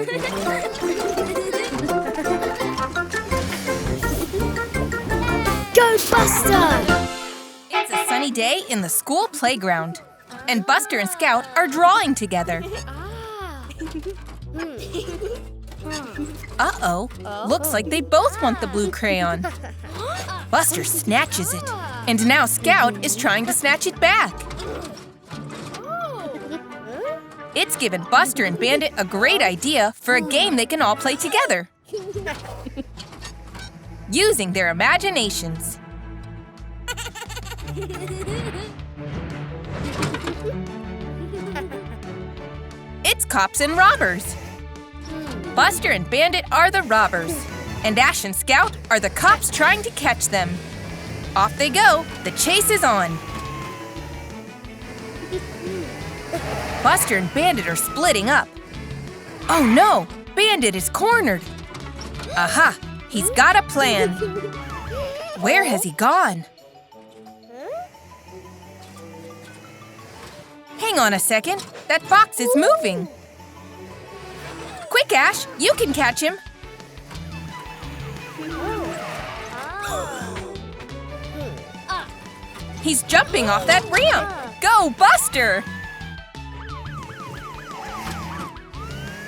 Go, Buster! It's a sunny day in the school playground, and Buster and Scout are drawing together. Uh-oh, looks like they both want the blue crayon. Buster snatches it, and now Scout is trying to snatch it back. It's given Buster and Bandit a great idea for a game they can all play together, using their imaginations. It's cops and robbers. Buster and Bandit are the robbers, and Ash and Scout are the cops trying to catch them. Off they go, the chase is on. Buster and Bandit are splitting up. Oh no, Bandit is cornered. Aha, he's got a plan. Where has he gone? Hang on a second, that box is moving. Quick, Ash, you can catch him. He's jumping off that ramp. Go, Buster!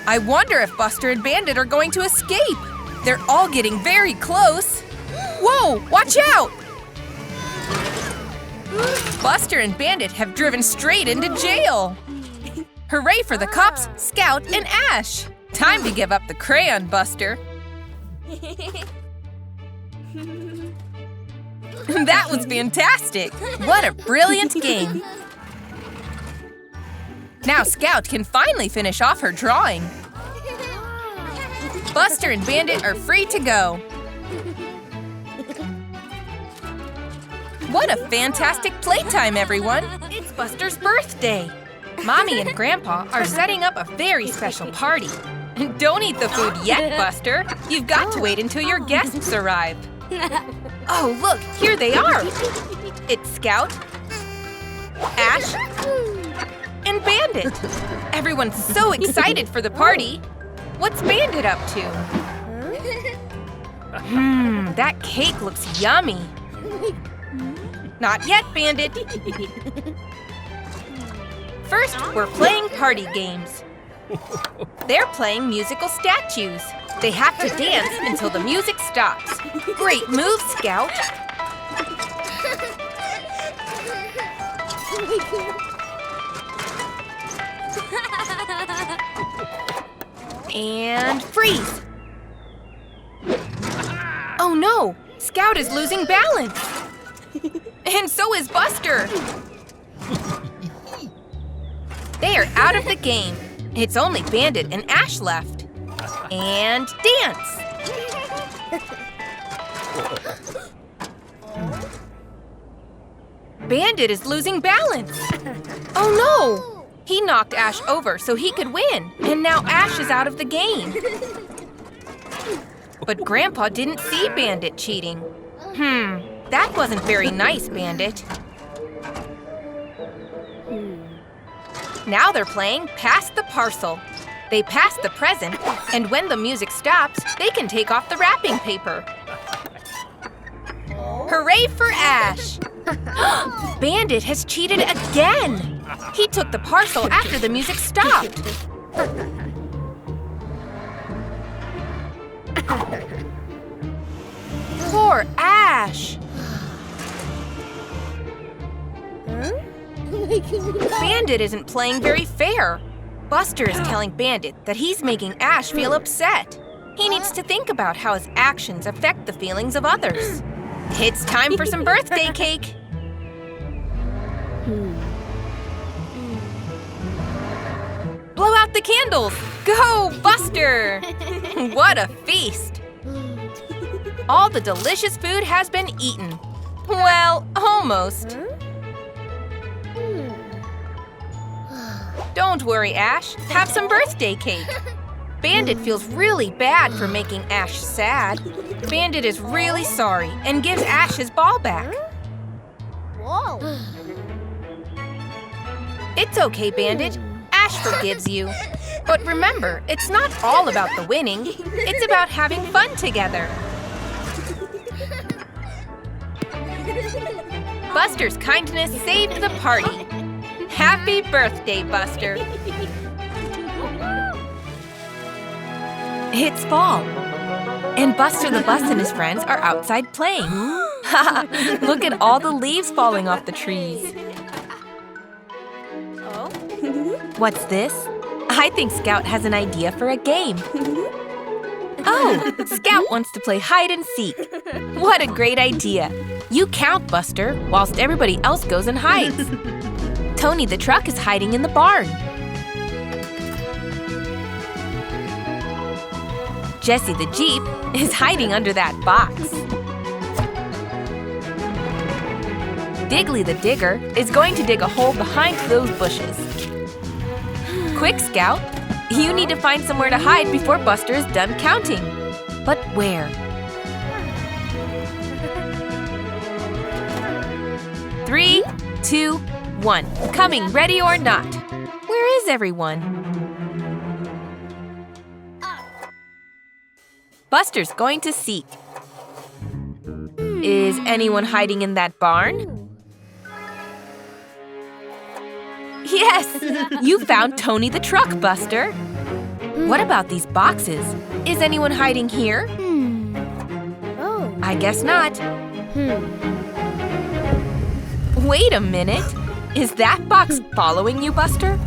I wonder if Buster and Bandit are going to escape. They're all getting very close. Whoa, watch out! Buster and Bandit have driven straight into jail. Hooray for the cops, Scout, and Ash. Time to give up the crayon, Buster. That was fantastic. What a brilliant game. Now Scout can finally finish off her drawing. Buster and Bandit are free to go. What a fantastic playtime, everyone! It's Buster's birthday. Mommy and Grandpa are setting up a very special party. Don't eat the food yet, Buster. You've got to wait until your guests arrive. Oh, look, here they are. It's Scout, Ash, and Bandit. Everyone's so excited for the party. What's Bandit up to? That cake looks yummy. Not yet, Bandit. First, we're playing party games. They're playing musical statues. They have to dance until the music stops. Great move, Scout. And freeze. Oh no, Scout is losing balance. And so is Buster. They are out of the game. It's only Bandit and Ash left. And dance. Bandit is losing balance. Oh no! He knocked Ash over so he could win. And now Ash is out of the game. But Grandpa didn't see Bandit cheating. That wasn't very nice, Bandit. Now they're playing Pass the Parcel. They pass the present, and when the music stops, they can take off the wrapping paper. Hooray for Ash! Bandit has cheated again! He took the parcel after the music stopped. Poor Ash! Bandit isn't playing very fair. Buster is telling Bandit that he's making Ash feel upset. He needs to think about how his actions affect the feelings of others. It's time for some birthday cake. Blow out the candles! Go, Buster! What a feast! All the delicious food has been eaten. Well, almost. Don't worry, Ash. Have some birthday cake. Bandit feels really bad for making Ash sad. Bandit is really sorry and gives Ash his ball back. Whoa. It's okay, Bandit. Ash forgives you. But remember, it's not all about the winning. It's about having fun together. Buster's kindness saved the party. Happy birthday, Buster. It's fall. And Buster the Bus and his friends are outside playing. Look at all the leaves falling off the trees. Oh? What's this? I think Scout has an idea for a game. Oh, Scout wants to play hide and seek. What a great idea. You count, Buster, whilst everybody else goes and hides. Tony the truck is hiding in the barn. Jessie the Jeep is hiding under that box. Diggly the Digger is going to dig a hole behind those bushes. Quick, Scout! You need to find somewhere to hide before Buster is done counting. But where? 3, 2, 1. Coming, ready or not. Where is everyone? Buster's going to seek. Is anyone hiding in that barn? Yes! You found Tony the truck, Buster. What about these boxes? Is anyone hiding here? Oh. I guess not. Wait a minute. Is that box following you, Buster?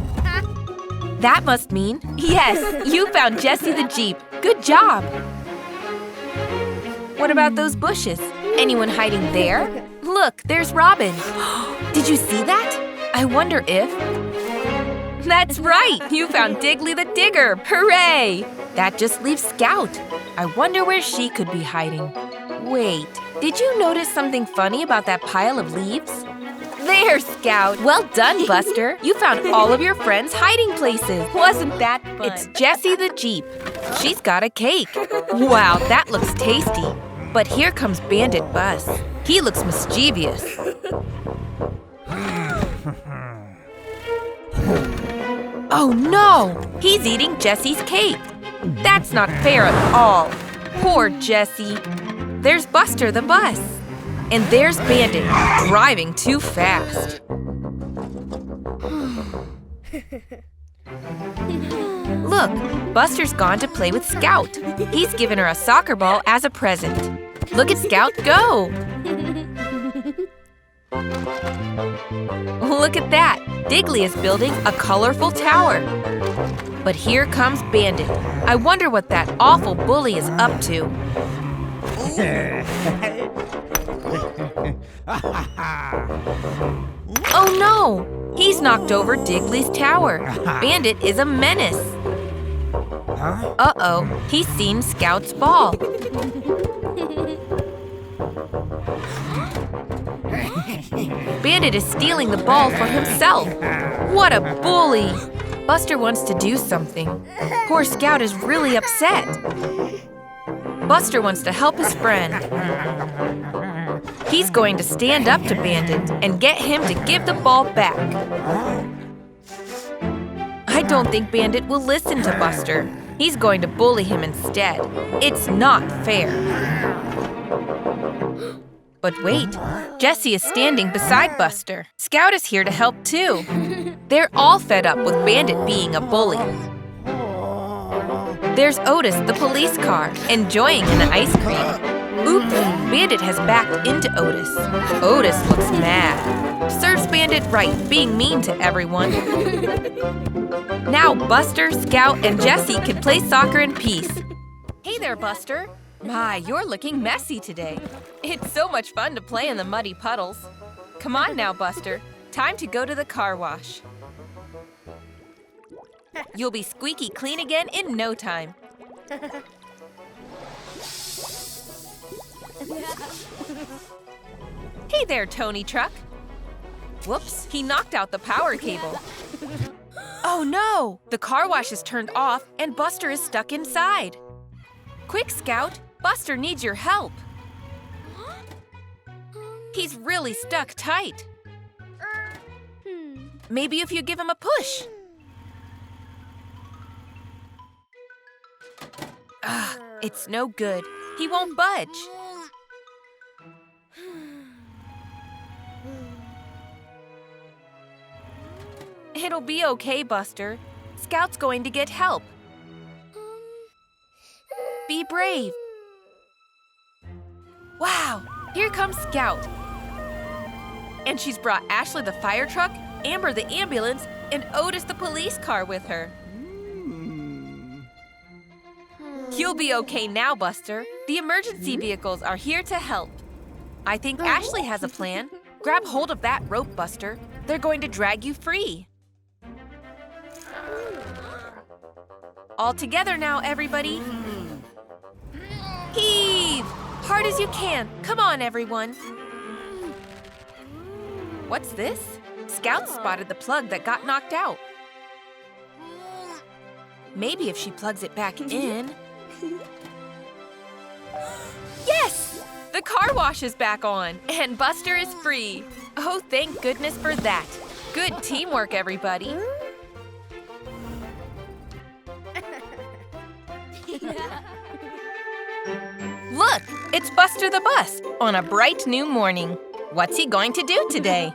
That must mean, yes, you found Jessie the Jeep. Good job. What about those bushes? Anyone hiding there? Look, there's Robin. Did you see that? I wonder if... That's right! You found Diggly the Digger! Hooray! That just leaves Scout. I wonder where she could be hiding. Wait, did you notice something funny about that pile of leaves? There, Scout! Well done, Buster! You found all of your friends' hiding places. Wasn't that fun? It's Jessie the Jeep. She's got a cake. Wow, that looks tasty. But here comes Bandit Bus. He looks mischievous. Oh no! He's eating Jessie's cake. That's not fair at all. Poor Jessie. There's Buster the Bus. And there's Bandit, driving too fast. Look, Buster's gone to play with Scout. He's given her a soccer ball as a present. Look at Scout go! Look at that! Diggly is building a colorful tower. But here comes Bandit. I wonder what that awful bully is up to. Oh no! He's knocked over Diggly's tower. Bandit is a menace. Uh-oh, he's seen Scout's ball. Bandit is stealing the ball for himself. What a bully! Buster wants to do something. Poor Scout is really upset. Buster wants to help his friend. He's going to stand up to Bandit and get him to give the ball back. I don't think Bandit will listen to Buster. He's going to bully him instead. It's not fair. But wait, Jessie is standing beside Buster. Scout is here to help too. They're all fed up with Bandit being a bully. There's Otis, the police car, enjoying an ice cream. Oops, Bandit has backed into Otis. Otis looks mad. Serves Bandit right, being mean to everyone. Now Buster, Scout, and Jessie can play soccer in peace. Hey there, Buster. My, you're looking messy today. It's so much fun to play in the muddy puddles. Come on now, Buster. Time to go to the car wash. You'll be squeaky clean again in no time. Hey there, Tony Truck. Whoops, he knocked out the power cable. Oh no! The car wash is turned off and Buster is stuck inside. Quick, Scout! Buster needs your help. He's really stuck tight. Maybe if you give him a push. Ugh, it's no good. He won't budge. It'll be okay, Buster. Scout's going to get help. Be brave. Wow, here comes Scout. And she's brought Ashley the fire truck, Amber the ambulance, and Otis the police car with her. You'll be okay now, Buster. The emergency vehicles are here to help. I think Ashley has a plan. Grab hold of that rope, Buster. They're going to drag you free. All together now, everybody. Heave! Hard as you can. Come on, everyone. What's this? Scout spotted the plug that got knocked out. Maybe if she plugs it back in. Yes! The car wash is back on, and Buster is free. Oh, thank goodness for that. Good teamwork, everybody. Look, it's Buster the Bus on a bright new morning. What's he going to do today?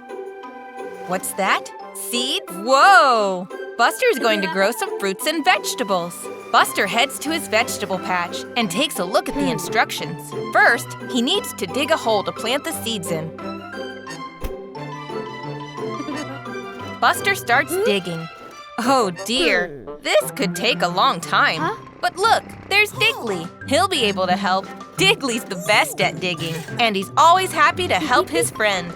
What's that? Seeds? Whoa! Buster's going to grow some fruits and vegetables. Buster heads to his vegetable patch and takes a look at the instructions. First, he needs to dig a hole to plant the seeds in. Buster starts digging. Oh dear, this could take a long time. But look, there's Diggly. He'll be able to help. Diggly's the best at digging, and he's always happy to help his friend.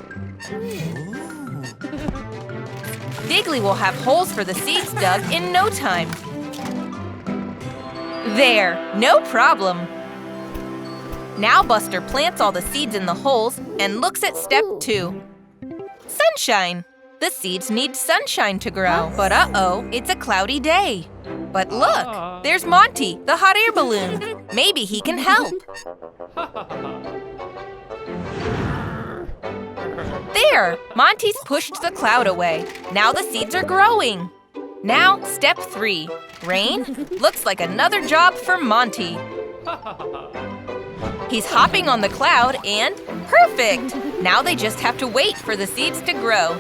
Diggly will have holes for the seeds dug in no time. There, no problem. Now Buster plants all the seeds in the holes and looks at step 2. Sunshine. The seeds need sunshine to grow. But uh-oh, it's a cloudy day. But look, there's Monty, the hot air balloon. Maybe he can help. There, Monty's pushed the cloud away. Now the seeds are growing. Now, step 3. Rain? Looks like another job for Monty. He's hopping on the cloud and perfect! Now they just have to wait for the seeds to grow.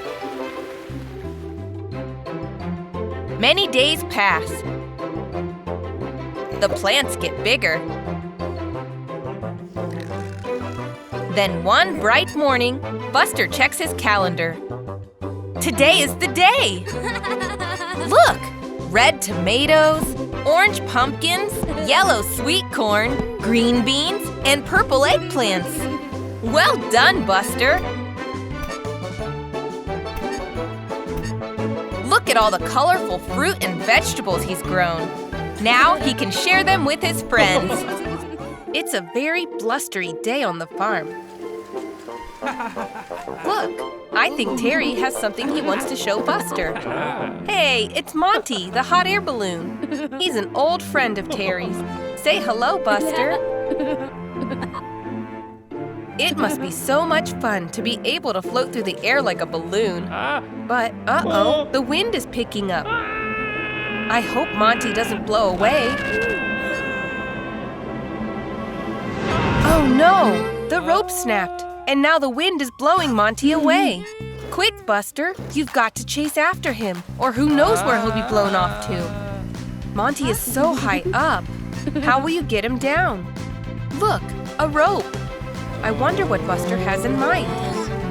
Many days pass. The plants get bigger. Then one bright morning, Buster checks his calendar. Today is the day! Look! Red tomatoes, orange pumpkins, yellow sweet corn, green beans, and purple eggplants. Well done, Buster! Look at all the colorful fruit and vegetables he's grown. Now he can share them with his friends. It's a very blustery day on the farm. Look, I think Terry has something he wants to show Buster. Hey, it's Monty, the hot air balloon. He's an old friend of Terry's. Say hello, Buster. It must be so much fun to be able to float through the air like a balloon. But, uh-oh, the wind is picking up. I hope Monty doesn't blow away. Oh no, the rope snapped, and now the wind is blowing Monty away. Quick, Buster, you've got to chase after him, or who knows where he'll be blown off to. Monty is so high up. How will you get him down? Look, a rope. I wonder what Buster has in mind.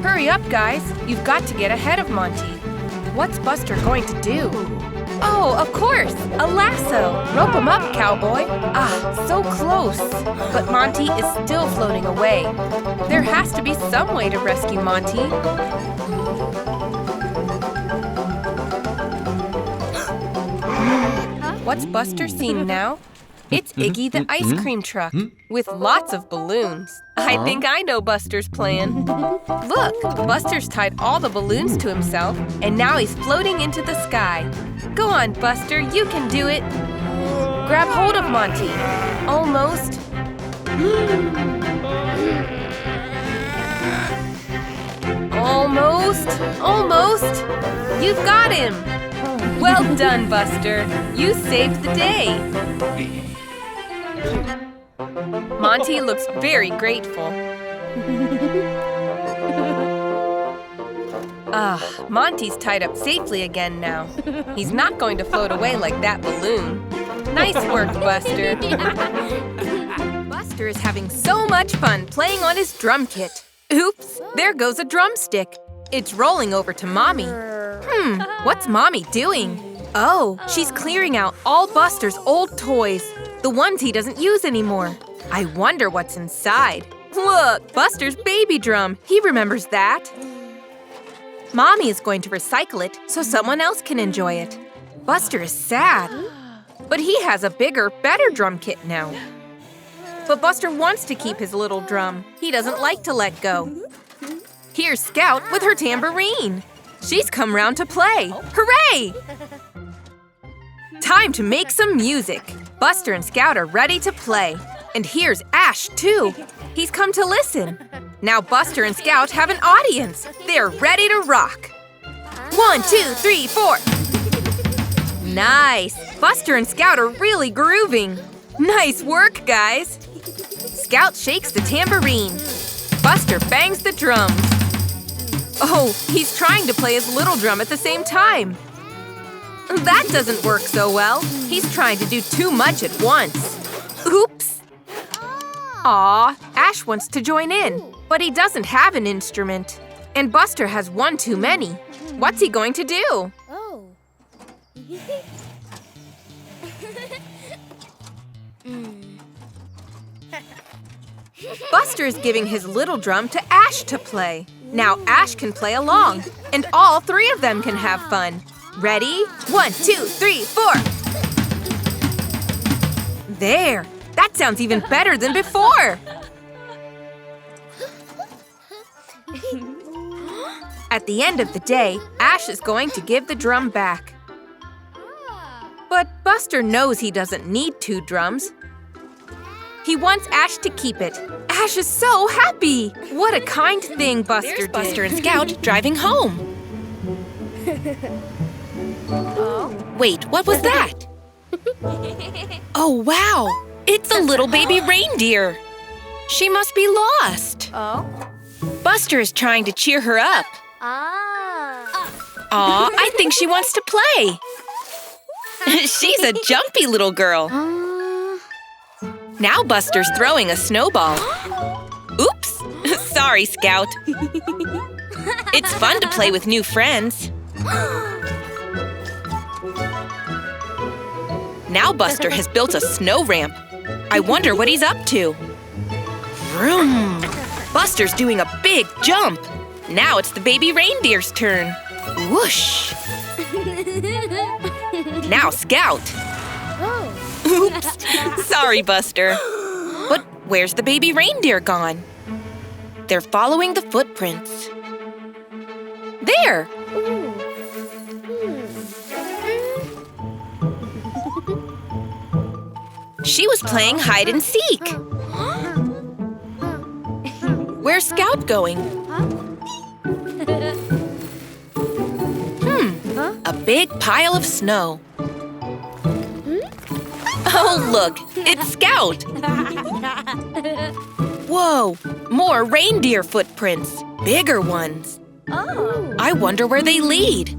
Hurry up, guys. You've got to get ahead of Monty. What's Buster going to do? Oh, of course, a lasso. Rope him up, cowboy. Ah, so close. But Monty is still floating away. There has to be some way to rescue Monty. What's Buster seen now? It's Iggy the ice cream truck with lots of balloons. I think I know Buster's plan. Look, Buster's tied all the balloons to himself, and now he's floating into the sky. Go on, Buster, you can do it. Grab hold of Monty. Almost. Almost. Almost. You've got him. Well done, Buster. You saved the day. Monty looks very grateful. Monty's tied up safely again now. He's not going to float away like that balloon. Nice work, Buster. Buster is having so much fun playing on his drum kit. Oops, there goes a drumstick. It's rolling over to Mommy. What's Mommy doing? Oh, she's clearing out all Buster's old toys, the ones he doesn't use anymore. I wonder what's inside. Look, Buster's baby drum. He remembers that. Mommy is going to recycle it so someone else can enjoy it. Buster is sad, but he has a bigger, better drum kit now. But Buster wants to keep his little drum. He doesn't like to let go. Here's Scout with her tambourine. She's come round to play. Hooray! Time to make some music. Buster and Scout are ready to play. And here's Ash, too. He's come to listen. Now Buster and Scout have an audience. They're ready to rock. 1, 2, 3, 4. Nice. Buster and Scout are really grooving. Nice work, guys. Scout shakes the tambourine. Buster bangs the drums. Oh, he's trying to play his little drum at the same time. That doesn't work so well. He's trying to do too much at once. Oops. Aw, Ash wants to join in, but he doesn't have an instrument. And Buster has one too many. What's he going to do? Oh. Buster is giving his little drum to Ash to play. Now Ash can play along, and all three of them can have fun. Ready? 1, 2, 3, 4. There! That sounds even better than before! At the end of the day, Ash is going to give the drum back. But Buster knows he doesn't need 2 drums. He wants Ash to keep it. Ash is so happy! What a kind thing Buster did. Buster and Scout driving home. Wait, what was that? Oh, wow! It's a little baby reindeer. She must be lost. Oh. Buster is trying to cheer her up. Aw, I think she wants to play. She's a jumpy little girl. Now Buster's throwing a snowball. Oops! Sorry, Scout. It's fun to play with new friends. Now Buster has built a snow ramp. I wonder what he's up to. Vroom! Buster's doing a big jump. Now it's the baby reindeer's turn. Whoosh! Now Scout. Oh. Oops! Sorry, Buster. But where's the baby reindeer gone? They're following the footprints. There! She was playing hide and seek. Where's Scout going? A big pile of snow. Oh, look, it's Scout. Whoa, more reindeer footprints, bigger ones. Oh. I wonder where they lead.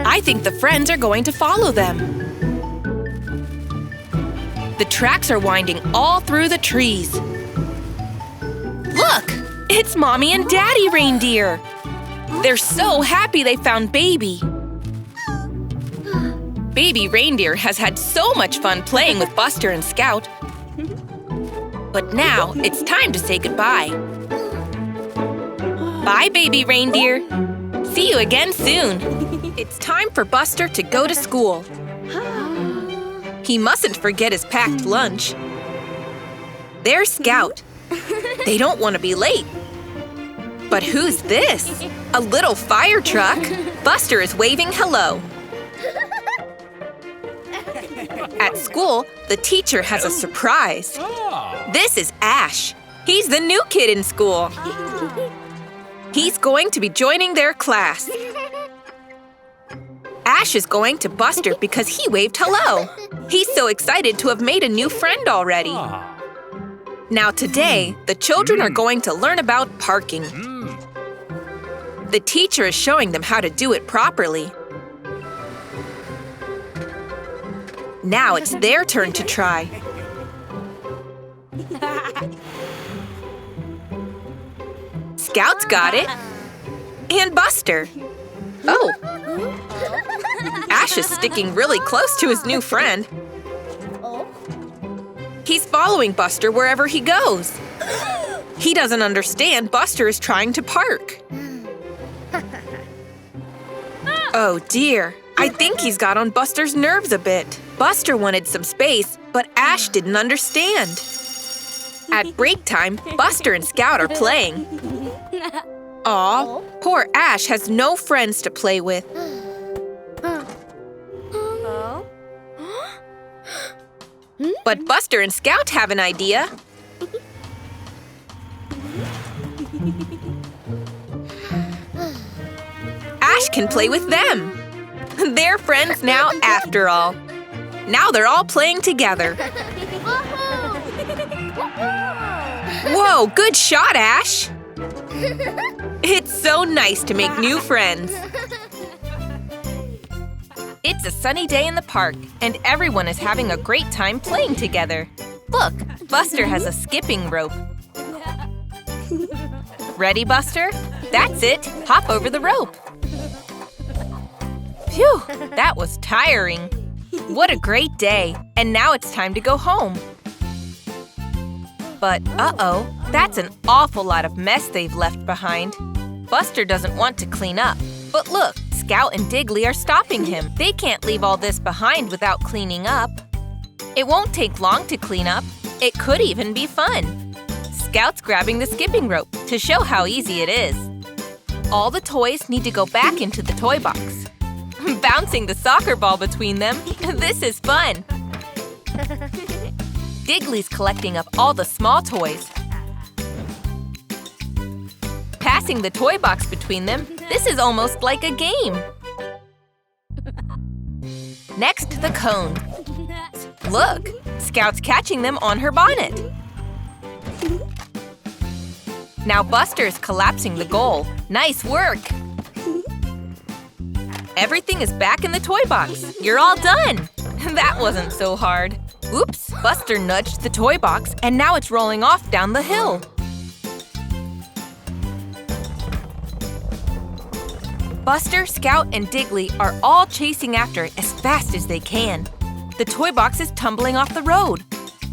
I think the friends are going to follow them. The tracks are winding all through the trees. Look, it's Mommy and Daddy Reindeer. They're so happy they found Baby. Baby Reindeer has had so much fun playing with Buster and Scout. But now it's time to say goodbye. Bye, Baby Reindeer. See you again soon. It's time for Buster to go to school. He mustn't forget his packed lunch. There's Scout. They don't want to be late. But who's this? A little fire truck? Buster is waving hello. At school, the teacher has a surprise. This is Ash. He's the new kid in school. He's going to be joining their class. Ash is going to Buster because he waved hello. He's so excited to have made a new friend already. Now today, the children are going to learn about parking. The teacher is showing them how to do it properly. Now it's their turn to try. Scout's got it. And Buster. Oh. Ash is sticking really close to his new friend. He's following Buster wherever he goes. He doesn't understand Buster is trying to park. Oh dear, I think he's got on Buster's nerves a bit. Buster wanted some space, but Ash didn't understand. At break time, Buster and Scout are playing. Aw, poor Ash has no friends to play with. But Buster and Scout have an idea. Ash can play with them. They're friends now after all. Now they're all playing together. Whoa, good shot, Ash! It's so nice to make new friends. It's a sunny day in the park, and everyone is having a great time playing together. Look, Buster has a skipping rope. Ready, Buster? That's it. Hop over the rope. Phew, that was tiring. What a great day. And now it's time to go home. But uh-oh, that's an awful lot of mess they've left behind. Buster doesn't want to clean up. But look, Scout and Diggly are stopping him. They can't leave all this behind without cleaning up. It won't take long to clean up. It could even be fun. Scout's grabbing the skipping rope to show how easy it is. All the toys need to go back into the toy box. Bouncing the soccer ball between them, this is fun. Diggly's collecting up all the small toys. Passing the toy box between them, this is almost like a game. Next, the cone. Look, Scout's catching them on her bonnet. Now Buster's collapsing the goal. Nice work! Everything is back in the toy box. You're all done! That wasn't so hard. Oops, Buster nudged the toy box and now it's rolling off down the hill. Buster, Scout, and Diggly are all chasing after it as fast as they can. The toy box is tumbling off the road.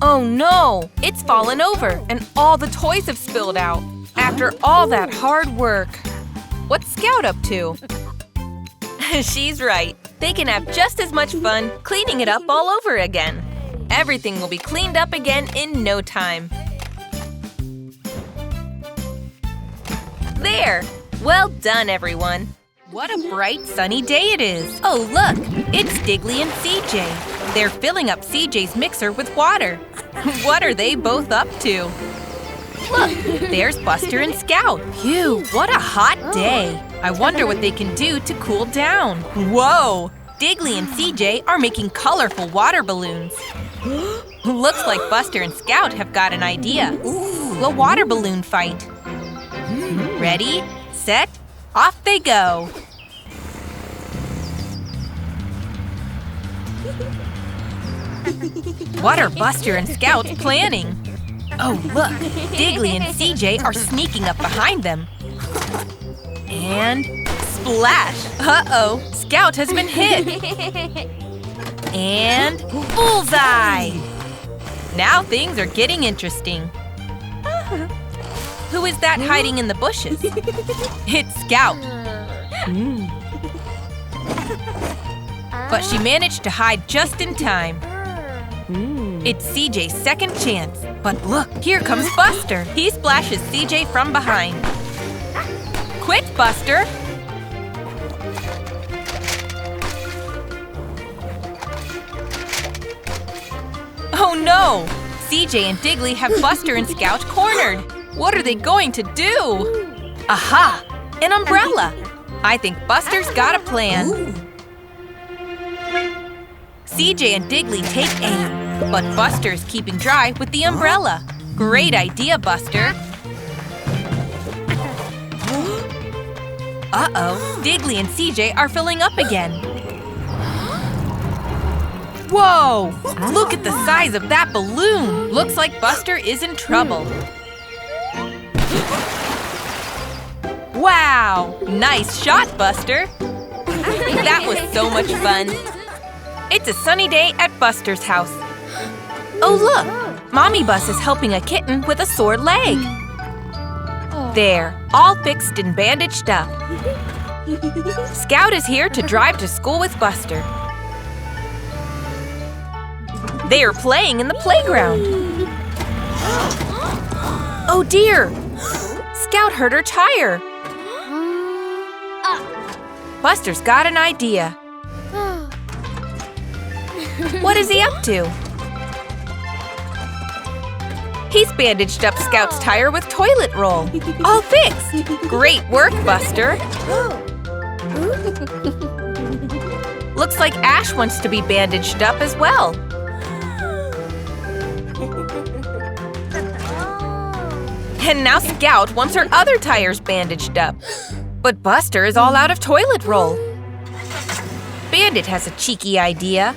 Oh no! It's fallen over and all the toys have spilled out. After all that hard work. What's Scout up to? She's right. They can have just as much fun cleaning it up all over again. Everything will be cleaned up again in no time. There! Well done, everyone. What a bright, sunny day it is. Oh, look! It's Diggly and CJ. They're filling up CJ's mixer with water. What are they both up to? Look, there's Buster and Scout. Phew, what a hot day. I wonder what they can do to cool down. Whoa! Diggly and CJ are making colorful water balloons. Looks like Buster and Scout have got an idea. A water balloon fight. Ready, set, off they go. What are Buster and Scout planning? Oh, look, Diggly and CJ are sneaking up behind them. And splash! Uh-oh, Scout has been hit. And bullseye! Now things are getting interesting. Who is that hiding in the bushes? It's Scout. But she managed to hide just in time. It's CJ's second chance. But look, here comes Buster. He splashes CJ from behind. Quit, Buster! Oh no! CJ and Diggly have Buster and Scout cornered. What are they going to do? Aha! An umbrella! I think Buster's got a plan. CJ and Diggly take aim, but Buster's keeping dry with the umbrella. Great idea, Buster. Uh-oh, Diggly and CJ are filling up again. Whoa! Look at the size of that balloon! Looks like Buster is in trouble. Wow! Nice shot, Buster! That was so much fun. It's a sunny day at Buster's house. Oh, look! Mommy Bus is helping a kitten with a sore leg. There, all fixed and bandaged up. Scout is here to drive to school with Buster. They are playing in the playground. Oh dear! Scout hurt her tire. Buster's got an idea. What is he up to? He's bandaged up Scout's tire with toilet roll. All fixed! Great work, Buster! Looks like Ash wants to be bandaged up as well. And now Scout wants her other tires bandaged up. But Buster is all out of toilet roll. Bandit has a cheeky idea.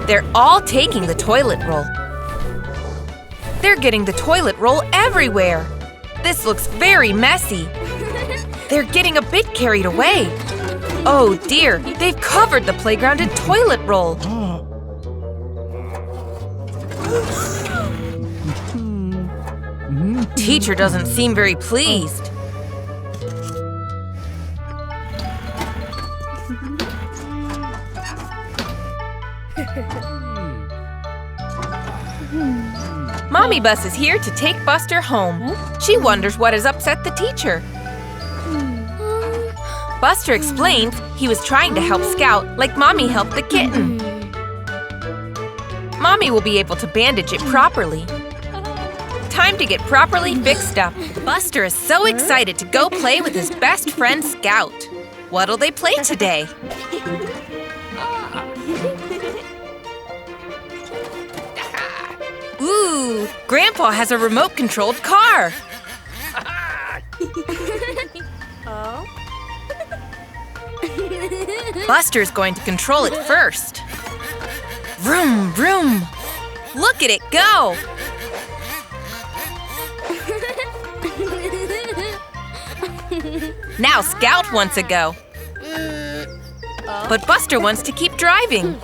They're all taking the toilet roll. They're getting the toilet roll everywhere. This looks very messy. They're getting a bit carried away. Oh dear, they've covered the playground in toilet roll. Teacher doesn't seem very pleased. Mommy Bus is here to take Buster home. She wonders what has upset the teacher. Buster explains he was trying to help Scout like Mommy helped the kitten. Mommy will be able to bandage it properly. Time to get properly fixed up. Buster is so excited to go play with his best friend Scout. What'll they play today? Ooh, Grandpa has a remote-controlled car. Buster's going to control it first. Vroom, vroom. Look at it go. Now Scout wants a go. But Buster wants to keep driving.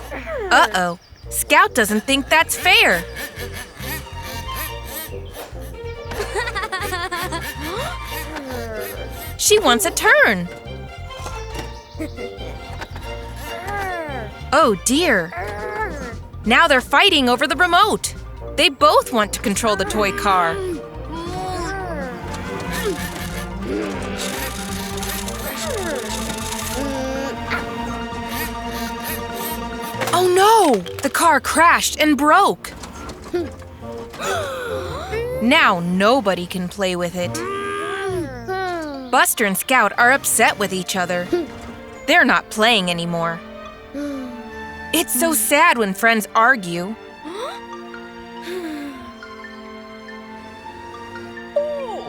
Uh-oh, Scout doesn't think that's fair. She wants a turn. Oh dear. Now they're fighting over the remote. They both want to control the toy car. Oh no! The car crashed and broke. Now nobody can play with it. Buster and Scout are upset with each other. They're not playing anymore. It's so sad when friends argue.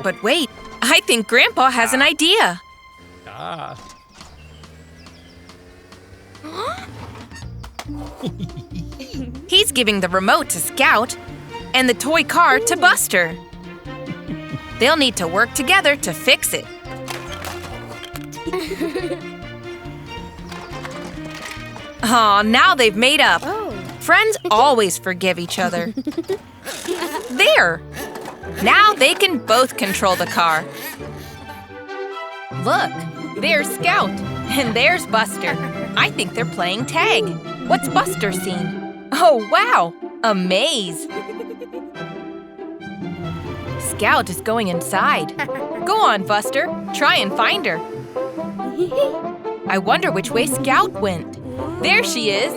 But wait, I think Grandpa has an idea. He's giving the remote to Scout and the toy car to Buster. They'll need to work together to fix it. Aw, now they've made up. Friends always forgive each other. There! Now they can both control the car. Look, there's Scout, and there's Buster. I think they're playing tag. What's Buster seen? Oh, wow! A maze! Scout is going inside. Go on, Buster. Try and find her. I wonder which way Scout went. There she is.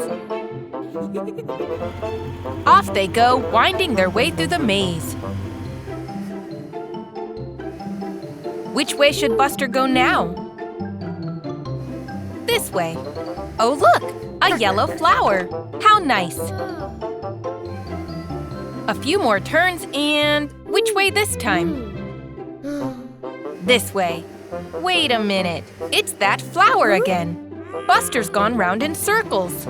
Off they go, winding their way through the maze. Which way should Buster go now? This way. Oh, look! A yellow flower. How nice. A few more turns and… which way this time? This way. Wait a minute. It's that flower again. Buster's gone round in circles.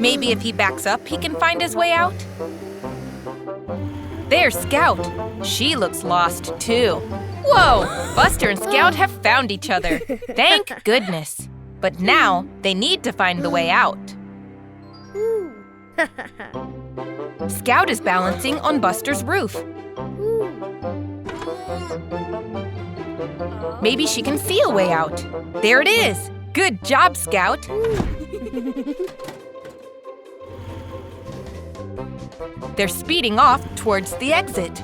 Maybe if he backs up, he can find his way out? There's Scout. She looks lost, too. Whoa! Buster and Scout have found each other. Thank goodness. But now, they need to find the way out. Scout is balancing on Buster's roof. Maybe she can see a way out. There it is! Good job, Scout! They're speeding off towards the exit.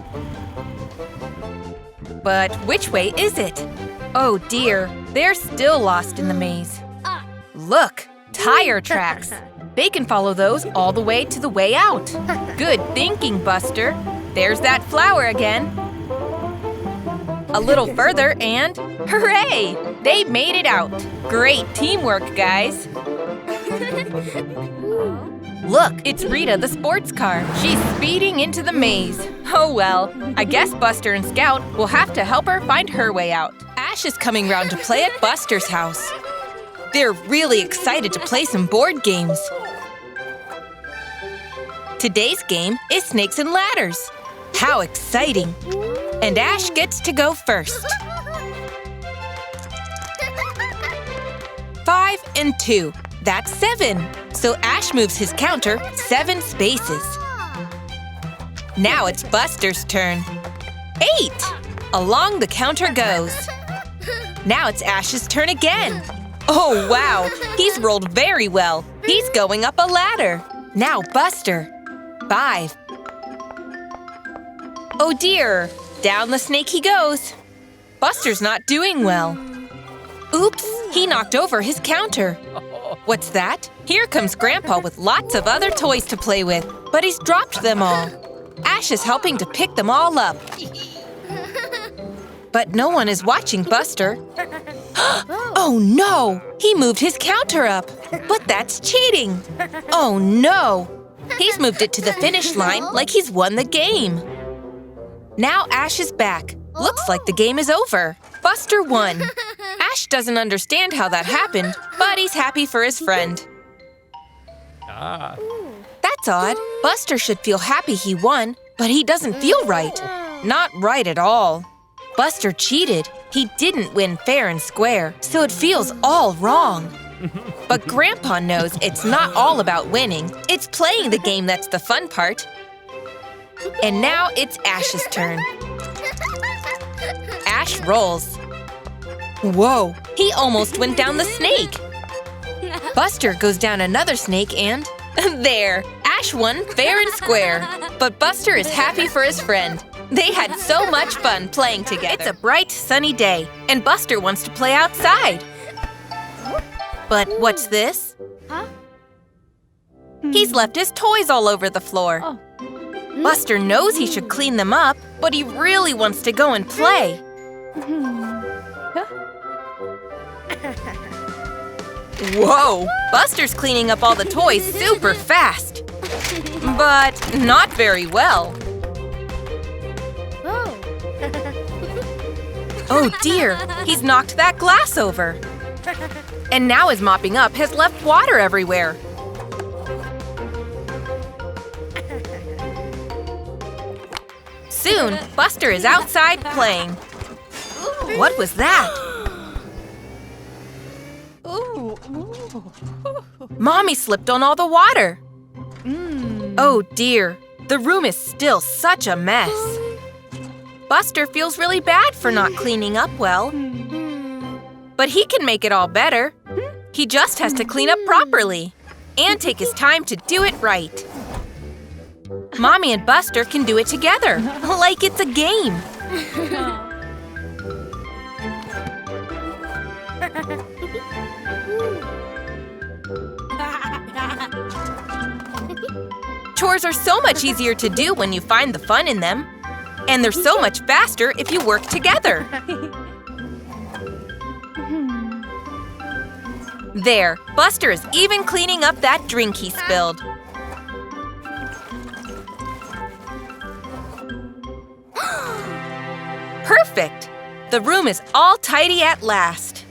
But which way is it? Oh dear, they're still lost in the maze. Look, tire tracks. They can follow those all the way to the way out. Good thinking, Buster. There's that flower again. A little further and… hooray! They made it out. Great teamwork, guys. Look, it's Rita the sports car. She's speeding into the maze. Oh well, I guess Buster and Scout will have to help her find her way out. Ash is coming round to play at Buster's house. They're really excited to play some board games. Today's game is Snakes and Ladders. How exciting! And Ash gets to go first. 5 and 2. That's 7. So Ash moves his counter 7 spaces. Now it's Buster's turn. 8. Along the counter goes. Now it's Ash's turn again. Oh, wow. He's rolled very well. He's going up a ladder. Now Buster. 5. Oh dear. Down the snake he goes. Buster's not doing well. Oops, he knocked over his counter. What's that? Here comes Grandpa with lots of other toys to play with, but he's dropped them all. Ash is helping to pick them all up. But no one is watching Buster. Oh no! He moved his counter up. But that's cheating. Oh no! He's moved it to the finish line like he's won the game. Now Ash is back. Looks like the game is over. Buster won. Ash doesn't understand how that happened, but he's happy for his friend. That's odd. Buster should feel happy he won, but he doesn't feel right. Not right at all. Buster cheated. He didn't win fair and square, so it feels all wrong. But Grandpa knows it's not all about winning. It's playing the game that's the fun part. And now it's Ash's turn. Ash rolls. Whoa, he almost went down the snake. Buster goes down another snake and… there! Ash won fair and square. But Buster is happy for his friend. They had so much fun playing together. It's a bright, sunny day, and Buster wants to play outside. But what's this? He's left his toys all over the floor. Buster knows he should clean them up, but he really wants to go and play. Whoa! Buster's cleaning up all the toys super fast. But not very well. Oh dear, he's knocked that glass over. And now his mopping up has left water everywhere. Soon, Buster is outside playing. What was that? Mommy slipped on all the water. Oh dear, the room is still such a mess. Buster feels really bad for not cleaning up well. But he can make it all better. He just has to clean up properly and take his time to do it right. Mommy and Buster can do it together, like it's a game. Chores are so much easier to do when you find the fun in them. And they're so much faster if you work together. There, Buster is even cleaning up that drink he spilled. Perfect! The room is all tidy at last.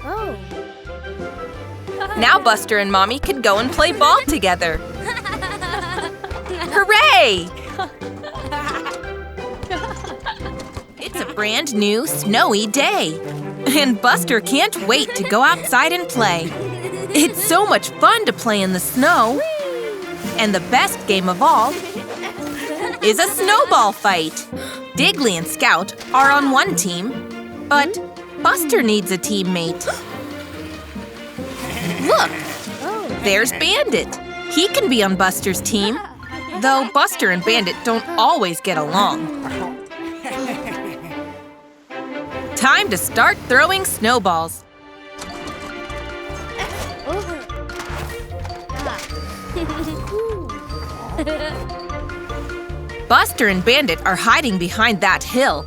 Oh. Now Buster and Mommy can go and play ball together. Hooray! It's a brand new, snowy day. And Buster can't wait to go outside and play. It's so much fun to play in the snow. And the best game of all is a snowball fight. Diggly and Scout are on one team, but Buster needs a teammate. Look, there's Bandit. He can be on Buster's team, though Buster and Bandit don't always get along. Time to start throwing snowballs. Buster and Bandit are hiding behind that hill.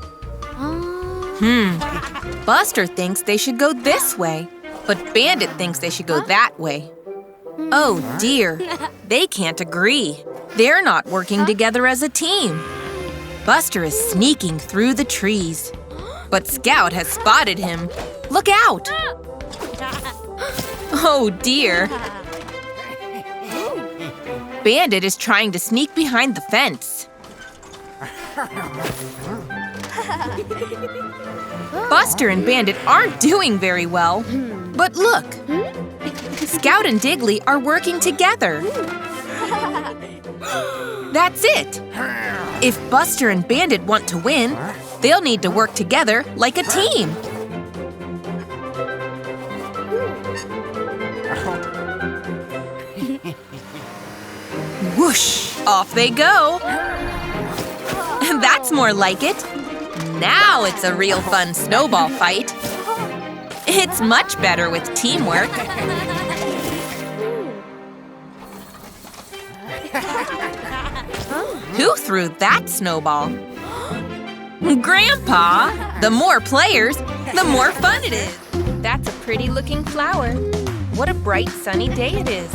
Buster thinks they should go this way, but Bandit thinks they should go that way. Oh dear, they can't agree. They're not working together as a team. Buster is sneaking through the trees, but Scout has spotted him. Look out! Oh dear. Bandit is trying to sneak behind the fence. Buster and Bandit aren't doing very well. But look, Scout and Diggly are working together. That's it. If Buster and Bandit want to win, they'll need to work together like a team. Whoosh! Off they go. That's more like it. Now it's a real fun snowball fight. It's much better with teamwork. Who threw that snowball? Grandpa! The more players, the more fun it is. That's a pretty looking flower. What a bright sunny day it is.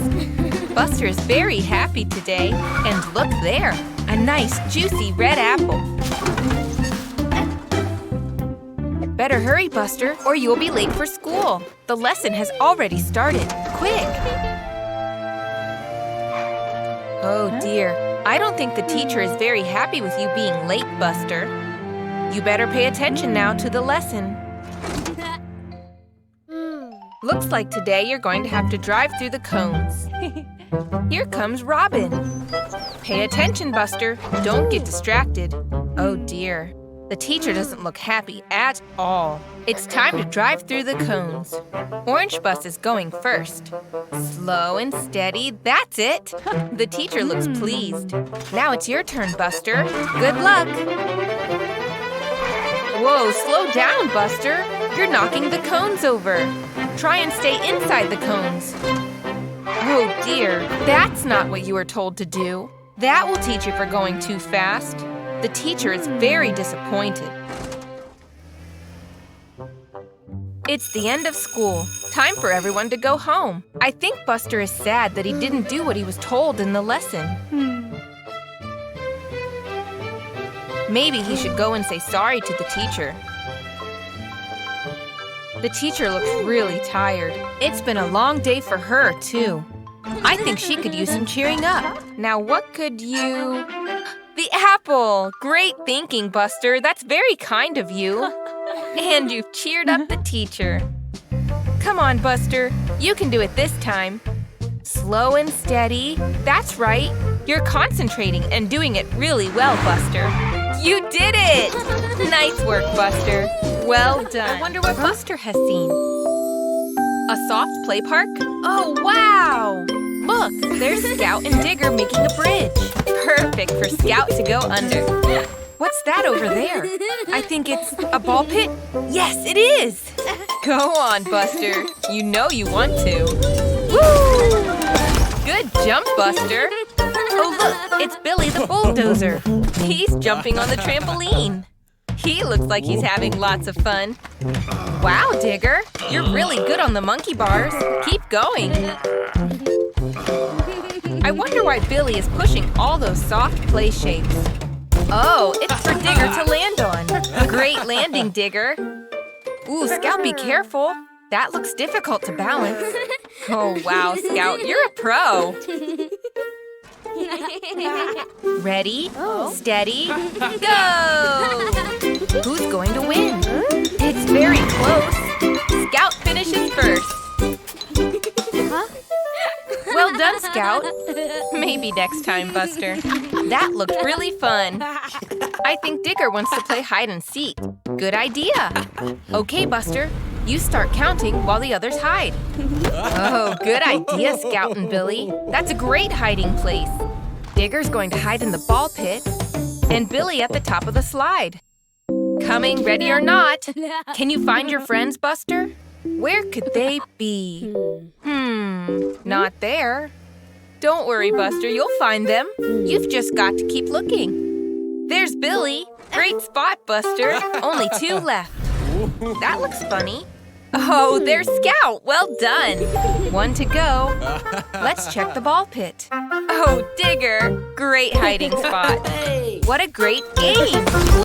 Buster is very happy today. And look there, a nice juicy red apple. Better hurry, Buster, or you'll be late for school. The lesson has already started. Quick! Oh dear, I don't think the teacher is very happy with you being late, Buster. You better pay attention now to the lesson. Looks like today you're going to have to drive through the cones. Here comes Robin. Pay attention, Buster. Don't get distracted. Oh dear. The teacher doesn't look happy at all. It's time to drive through the cones. Orange Bus is going first. Slow and steady, that's it. The teacher looks pleased. Now it's your turn, Buster. Good luck. Whoa, slow down, Buster. You're knocking the cones over. Try and stay inside the cones. Oh dear, that's not what you were told to do. That will teach you for going too fast. The teacher is very disappointed. It's the end of school. Time for everyone to go home. I think Buster is sad that he didn't do what he was told in the lesson. Maybe he should go and say sorry to the teacher. The teacher looks really tired. It's been a long day for her, too. I think she could use some cheering up. Now what could you... The apple! Great thinking, Buster. That's very kind of you. And you've cheered up the teacher. Come on, Buster. You can do it this time. Slow and steady. That's right. You're concentrating and doing it really well, Buster. You did it! Nice work, Buster. Well done. I wonder what Buster has seen. A soft play park? Oh, wow! Look, there's Scout and Digger making a bridge. Perfect for Scout to go under. What's that over there? I think it's a ball pit? Yes, it is! Go on, Buster. You know you want to. Woo! Good jump, Buster. Oh, look, it's Billy the bulldozer. He's jumping on the trampoline. He looks like he's having lots of fun. Wow, Digger, you're really good on the monkey bars. Keep going. I wonder why Billy is pushing all those soft play shapes. Oh, it's for Digger to land on. Great landing, Digger. Ooh, Scout, be careful. That looks difficult to balance. Oh, wow, Scout, you're a pro. Ready, steady, go! Who's going to win? It's very close. Scout finishes first. Well done, Scout. Maybe next time, Buster. That looked really fun. I think Digger wants to play hide and seek. Good idea. Okay, Buster, you start counting while the others hide. Oh, good idea, Scout and Billy. That's a great hiding place. Digger's going to hide in the ball pit, and Billy at the top of the slide. Coming, ready or not. Can you find your friends, Buster? Where could they be? Not there. Don't worry, Buster, you'll find them. You've just got to keep looking. There's Billy. Great spot, Buster. Only 2 left. That looks funny. Oh, there's Scout. Well done. 1 to go. Let's check the ball pit. Oh, Digger. Great hiding spot. What a great game.